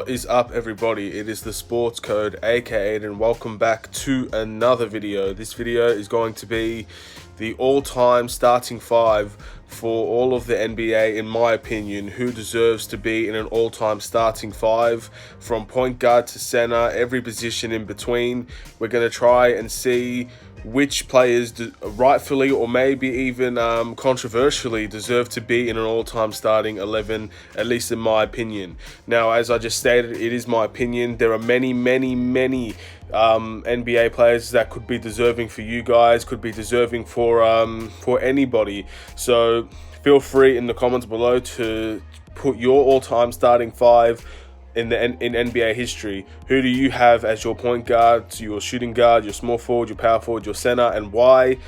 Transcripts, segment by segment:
What is up, everybody? It is the Sports Code, aka and welcome back to another video. This video is going to be the all-time starting five for all of the NBA, in my opinion, who deserves to be in an all-time starting five, from point guard to center, every position in between. We're going to try and see which players rightfully or maybe even controversially deserve to be in an all-time starting 11, at least in my opinion. Now, as I just stated, it is my opinion. There are many NBA players that could be deserving for you guys, could be deserving for anybody. So feel free in the comments below to put your all-time starting five in NBA history. Who do you have as your point guard, your shooting guard, your small forward, your power forward, your center, and why?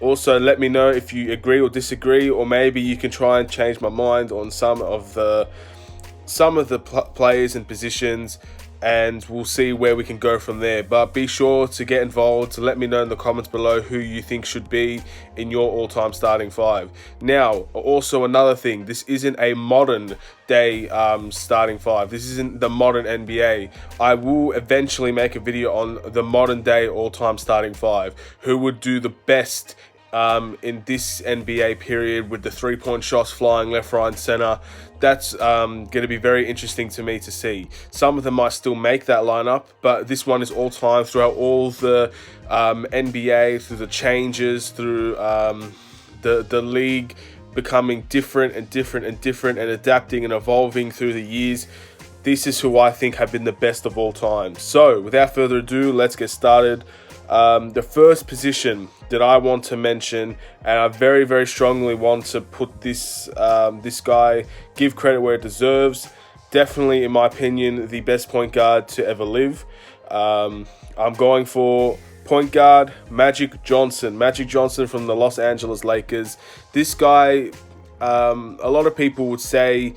Also, let me know if you agree or disagree, or maybe you can try and change my mind on some of the players and positions, and we'll see where we can go from there. But be sure to get involved, to let me know in the comments below who you think should be in your all-time starting five. Now, also another thing, this isn't a modern day starting five. This isn't the modern NBA. I will eventually make a video on the modern day all-time starting five, who would do the best in this NBA period with the three-point shots flying left, right, and center. That's going to be very interesting to me to see. Some of them might still make that lineup, but this one is all-time throughout all the NBA, through the changes, through the league becoming different and adapting and evolving through the years. This is who I think have been the best of all time. So, without further ado, let's get started. The first position that I want to mention, and I very strongly want to put this guy, give credit where it deserves. Definitely, in my opinion, the best point guard to ever live. I'm going for point guard Magic Johnson. Magic Johnson from the Los Angeles Lakers. This guy, a lot of people would say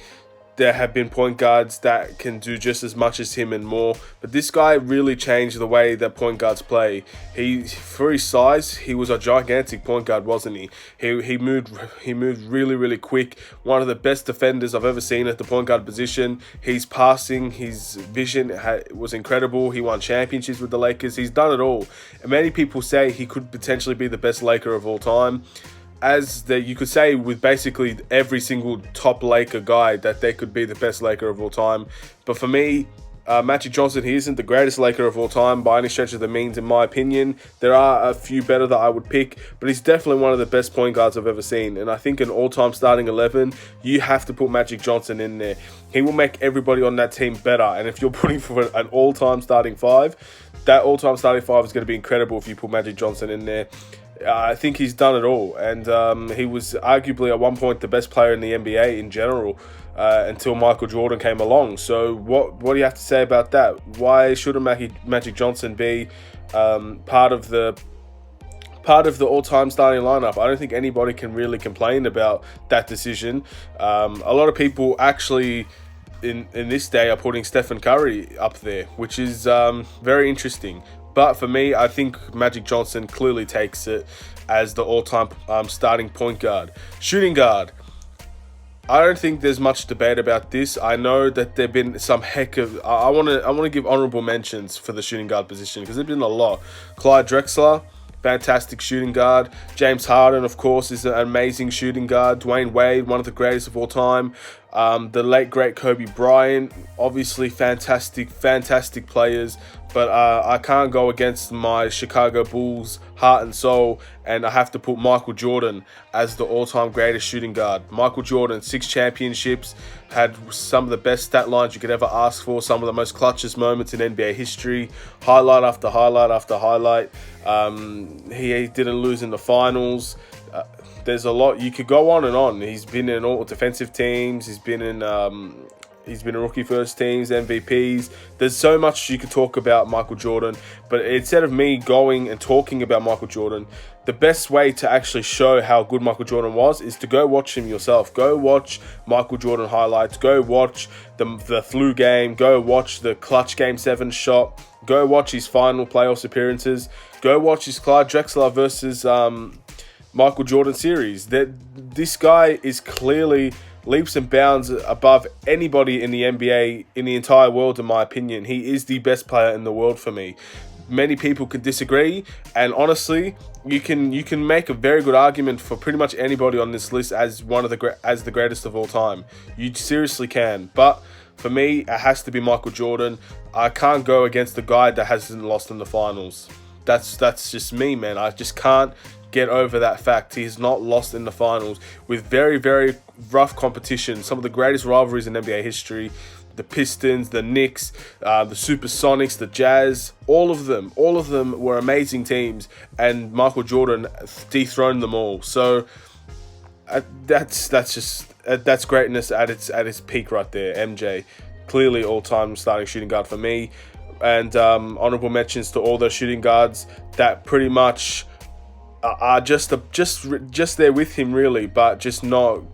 there have been point guards that can do just as much as him and more, but this guy really changed the way that point guards play. For his size, he was a gigantic point guard, wasn't he? He moved really quick. One of the best defenders I've ever seen at the point guard position. His passing, his vision was incredible. He won championships with the Lakers. He's done it all. And many people say he could potentially be the best Laker of all time. You could say with basically every single top Laker guy that they could be the best Laker of all time. But for me, Magic Johnson, he isn't the greatest Laker of all time by any stretch of the means, in my opinion. There are a few better that I would pick, but he's definitely one of the best point guards I've ever seen. And I think an all-time starting 11, you have to put Magic Johnson in there. He will make everybody on that team better. And if you're putting for an all-time starting five, that all-time starting five is going to be incredible if you put Magic Johnson in there. I think he's done it all, and he was arguably at one point the best player in the NBA in general until Michael Jordan came along. So what do you have to say about that? Why shouldn't Magic Johnson be part of the all-time starting lineup? I don't think anybody can really complain about that decision. A lot of people actually in this day are putting Stephen Curry up there, which is very interesting. But for me, I think Magic Johnson clearly takes it as the all-time starting point guard. Shooting guard. I don't think there's much debate about this. I know that there've been some I want to give honorable mentions for the shooting guard position, because there've been a lot. Clyde Drexler, fantastic shooting guard. James Harden, of course, is an amazing shooting guard. Dwayne Wade, one of the greatest of all time. The late great Kobe Bryant, obviously fantastic players. But I can't go against my Chicago Bulls heart and soul, and I have to put Michael Jordan as the all-time greatest shooting guard. Michael Jordan, 6 championships, had some of the best stat lines you could ever ask for, some of the most clutchest moments in NBA history, highlight after highlight after highlight. He didn't lose in the finals. There's a lot. You could go on and on. He's been in all defensive teams. He's been in rookie first teams, MVPs. There's so much you could talk about Michael Jordan, but instead of me going and talking about Michael Jordan, the best way to actually show how good Michael Jordan was is to go watch him yourself. Go watch Michael Jordan highlights. Go watch the flu game. Go watch the clutch Game 7 shot. Go watch his final playoffs appearances. Go watch his Clyde Drexler versus Michael Jordan series. This guy is clearly leaps and bounds above anybody in the NBA, in the entire world, in my opinion. He is the best player in the world for me. Many people could disagree, and honestly, you can make a very good argument for pretty much anybody on this list as the greatest of all time. You seriously can, but for me, it has to be Michael Jordan. I can't go against the guy that hasn't lost in the finals. That's just me, man. I just can't get over that fact. He has not lost in the finals with very, very rough competition. Some of the greatest rivalries in NBA history. The Pistons, the Knicks, the Supersonics, the Jazz, all of them were amazing teams, and Michael Jordan dethroned them all. So that's greatness at its peak right there. MJ, clearly all-time starting shooting guard for me, and honorable mentions to all those shooting guards that pretty much are just there with him, really, but just not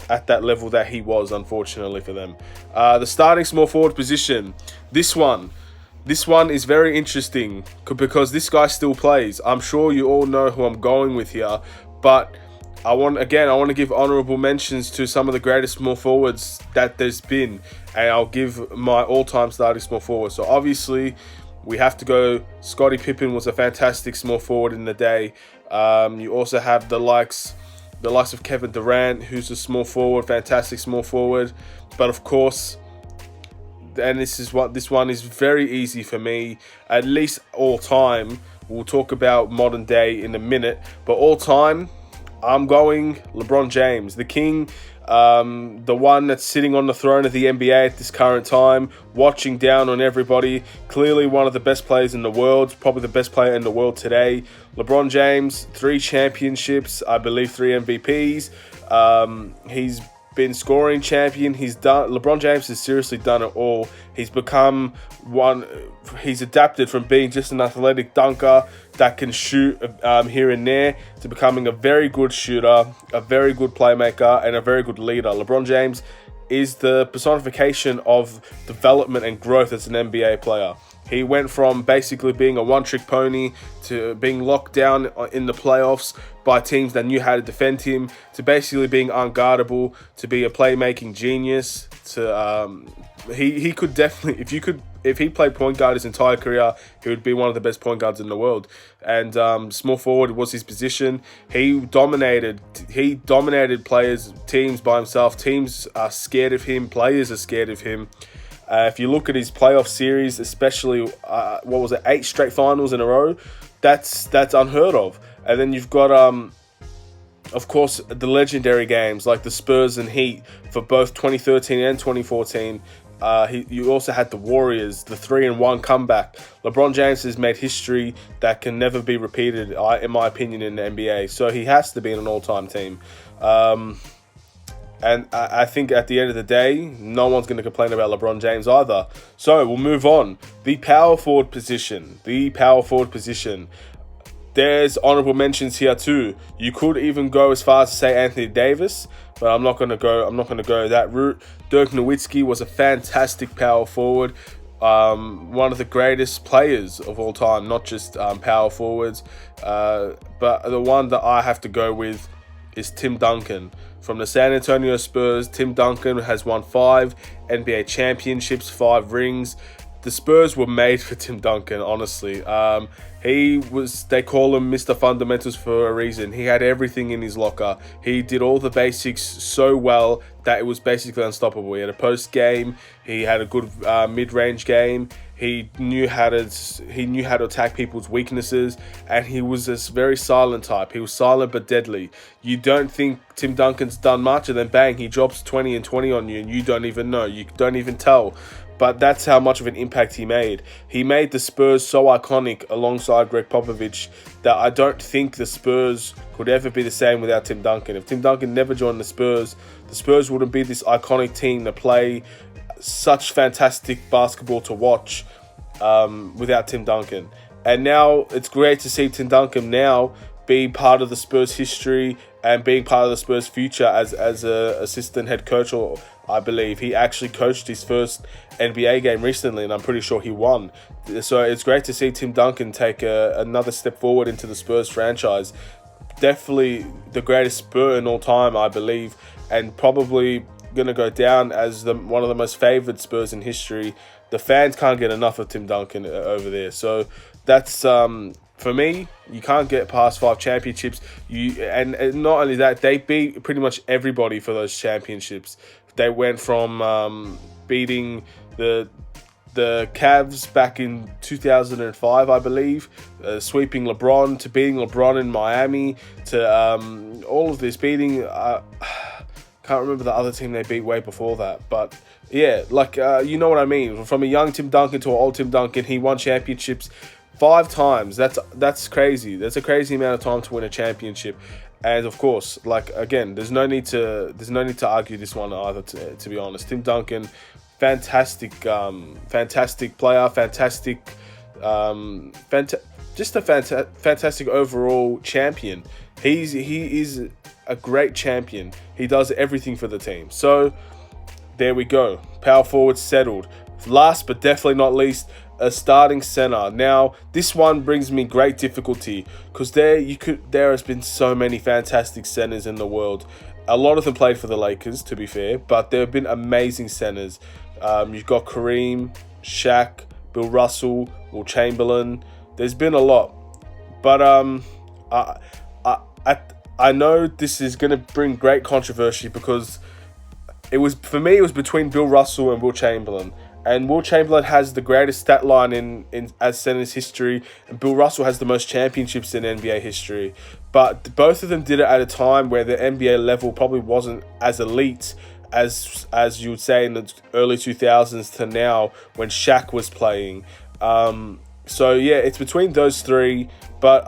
at that level that he was, unfortunately for them. The starting small forward position, this one is very interesting because this guy still plays. I'm sure you all know who I'm going with here, but I want to give honorable mentions to some of the greatest small forwards that there's been, and I'll give my all-time starting small forward. So obviously, we have to go. Scottie Pippen was a fantastic small forward in the day. You also have the likes of Kevin Durant, who's a small forward, fantastic small forward. But of course, and this one is very easy for me, at least all time. We'll talk about modern day in a minute, but all time, I'm going LeBron James, the king, the one that's sitting on the throne of the NBA at this current time, watching down on everybody. Clearly one of the best players in the world, probably the best player in the world today. LeBron James, 3 championships, I believe 3 MVPs. He's been scoring champion. LeBron James has seriously done it all. He's become one. He's adapted from being just an athletic dunker that can shoot here and there to becoming a very good shooter, a very good playmaker, and a very good leader. LeBron James is the personification of development and growth as an NBA player. He went from basically being a one-trick pony to being locked down in the playoffs by teams that knew how to defend him, to basically being unguardable, to be a playmaking genius. He could definitely, if he played point guard his entire career, he would be one of the best point guards in the world. And small forward was his position. He dominated teams by himself. Teams are scared of him. Players are scared of him. If you look at his playoff series, especially 8 straight finals in a row, that's unheard of. And then you've got of course, the legendary games like the Spurs and Heat for both 2013 and 2014. You also had the Warriors, the 3-1 comeback. LeBron James has made history that can never be repeated, in my opinion, in the NBA. So he has to be in an all-time team. And I think at the end of the day, no one's going to complain about LeBron James either. So we'll move on. The power forward position. There's honorable mentions here too. You could even go as far as to say Anthony Davis, but I'm not going to go that route. Dirk Nowitzki was a fantastic power forward. One of the greatest players of all time, not just power forwards. But the one that I have to go with is Tim Duncan. From the San Antonio Spurs, Tim Duncan has won 5 NBA championships, 5 rings. The Spurs were made for Tim Duncan, honestly. They call him Mr. Fundamentals for a reason. He had everything in his locker. He did all the basics so well that it was basically unstoppable. He had a post game. He had a good mid-range game. He knew how to attack people's weaknesses, and he was this very silent type. He was silent but deadly. You don't think Tim Duncan's done much, and then bang, he drops 20 and 20 on you, and you don't even know. You don't even tell. But that's how much of an impact he made. He made the Spurs so iconic alongside Greg Popovich that I don't think the Spurs could ever be the same without Tim Duncan. If Tim Duncan never joined the Spurs wouldn't be this iconic team to play such fantastic basketball to watch without Tim Duncan. And now it's great to see Tim Duncan now be part of the Spurs history and being part of the Spurs future as a assistant head coach, or I believe he actually coached his first NBA game recently, and I'm pretty sure he won. So it's great to see Tim Duncan take another step forward into the Spurs franchise. definitely the greatest Spur in all time, I believe, and probably going to go down as one of the most favoured Spurs in history. The fans can't get enough of Tim Duncan over there. So that's, for me, you can't get past 5 championships. And not only that, they beat pretty much everybody for those championships. They went from beating the Cavs back in 2005, I believe, sweeping LeBron, to beating LeBron in Miami, to all of this, beating... can't remember the other team they beat way before that, but yeah, like, you know what I mean. From a young Tim Duncan to an old Tim Duncan, he won championships 5 times. That's crazy. That's a crazy amount of time to win a championship. And of course, like, again, there's no need to argue this one either. To be honest, Tim Duncan, fantastic player, just a fantastic overall champion. He is a great champion. He does everything for the team. So there we go. Power forward settled. Last but definitely not least, a starting center. Now, this one brings me great difficulty because there has been so many fantastic centers in the world. A lot of them played for the Lakers, to be fair, but there have been amazing centers. You've got Kareem, Shaq, Bill Russell, Will Chamberlain. There's been a lot, but I know this is going to bring great controversy because for me it was between Bill Russell and Will Chamberlain. And Will Chamberlain has the greatest stat line in as centers history, and Bill Russell has the most championships in NBA history. But both of them did it at a time where the NBA level probably wasn't as elite as you would say in the early 2000s to now when Shaq was playing. So yeah, it's between those three, but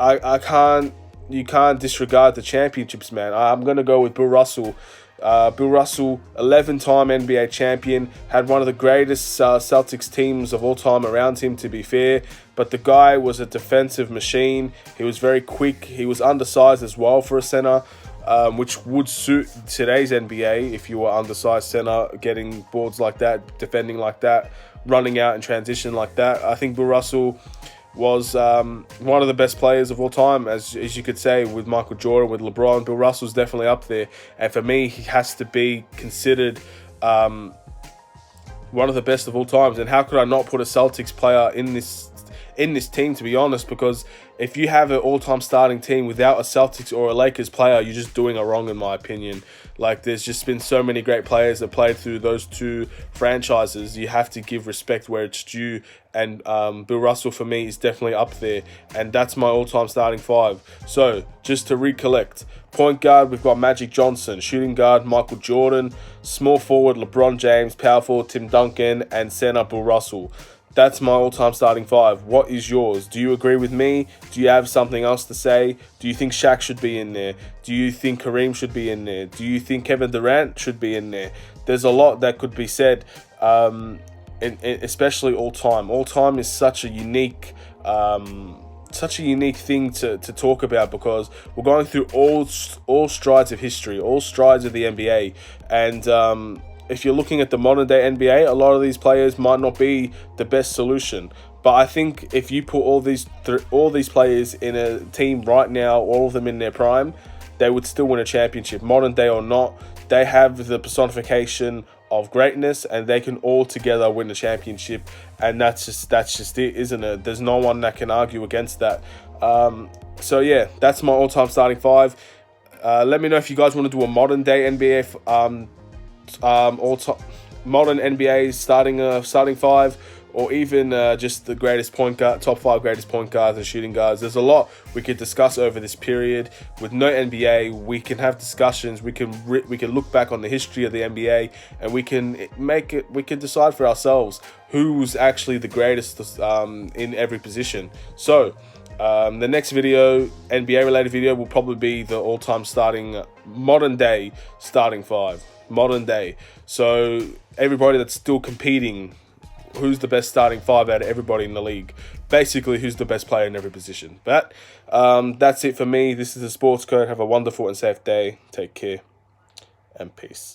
you can't disregard the championships, man. I'm going to go with Bill Russell. Bill Russell, 11-time NBA champion, had one of the greatest Celtics teams of all time around him, to be fair. But the guy was a defensive machine. He was very quick. He was undersized as well for a center, which would suit today's NBA if you were undersized center, getting boards like that, defending like that, running out in transition like that. I think Bill Russell was one of the best players of all time, as you could say, with Michael Jordan, with LeBron. Bill Russell's definitely up there, and for me, he has to be considered one of the best of all times. And how could I not put a Celtics player in this team, to be honest? Because if you have an all-time starting team without a Celtics or a Lakers player, you're just doing it wrong, in my opinion. Like, there's just been so many great players that played through those two franchises. You have to give respect where it's due, and Bill Russell, for me, is definitely up there, and that's my all-time starting 5. So, just to recollect, point guard, we've got Magic Johnson. Shooting guard, Michael Jordan. Small forward, LeBron James. Power forward, Tim Duncan. And center, Bill Russell. That's my all-time starting 5. What is yours? Do you agree with me? Do you have something else to say? Do you think Shaq should be in there? Do you think Kareem should be in there? Do you think Kevin Durant should be in there? There's a lot that could be said, especially all-time. All-time is such a unique thing to talk about, because we're going through all strides of history, all strides of the NBA, and if you're looking at the modern day NBA, a lot of these players might not be the best solution. But I think if you put all these players in a team right now, all of them in their prime, they would still win a championship. Modern day or not, they have the personification of greatness, and they can all together win a championship. And that's just it, isn't it? There's no one that can argue against that. So yeah, that's my all-time starting 5. Let me know if you guys want to do a modern day NBA modern NBA starting 5, or even just the greatest point guard, top 5 greatest point guards and shooting guards. There's a lot we could discuss over this period. With no NBA, we can have discussions. We can look back on the history of the NBA, and we can decide for ourselves who's actually the greatest in every position. So the next video, NBA related video, will probably be the all-time modern day starting 5. Modern day. So everybody that's still competing, who's the best starting 5 out of everybody in the league? Basically, who's the best player in every position? But that's it for me. This is the Sports Code. Have a wonderful and safe day. Take care and peace.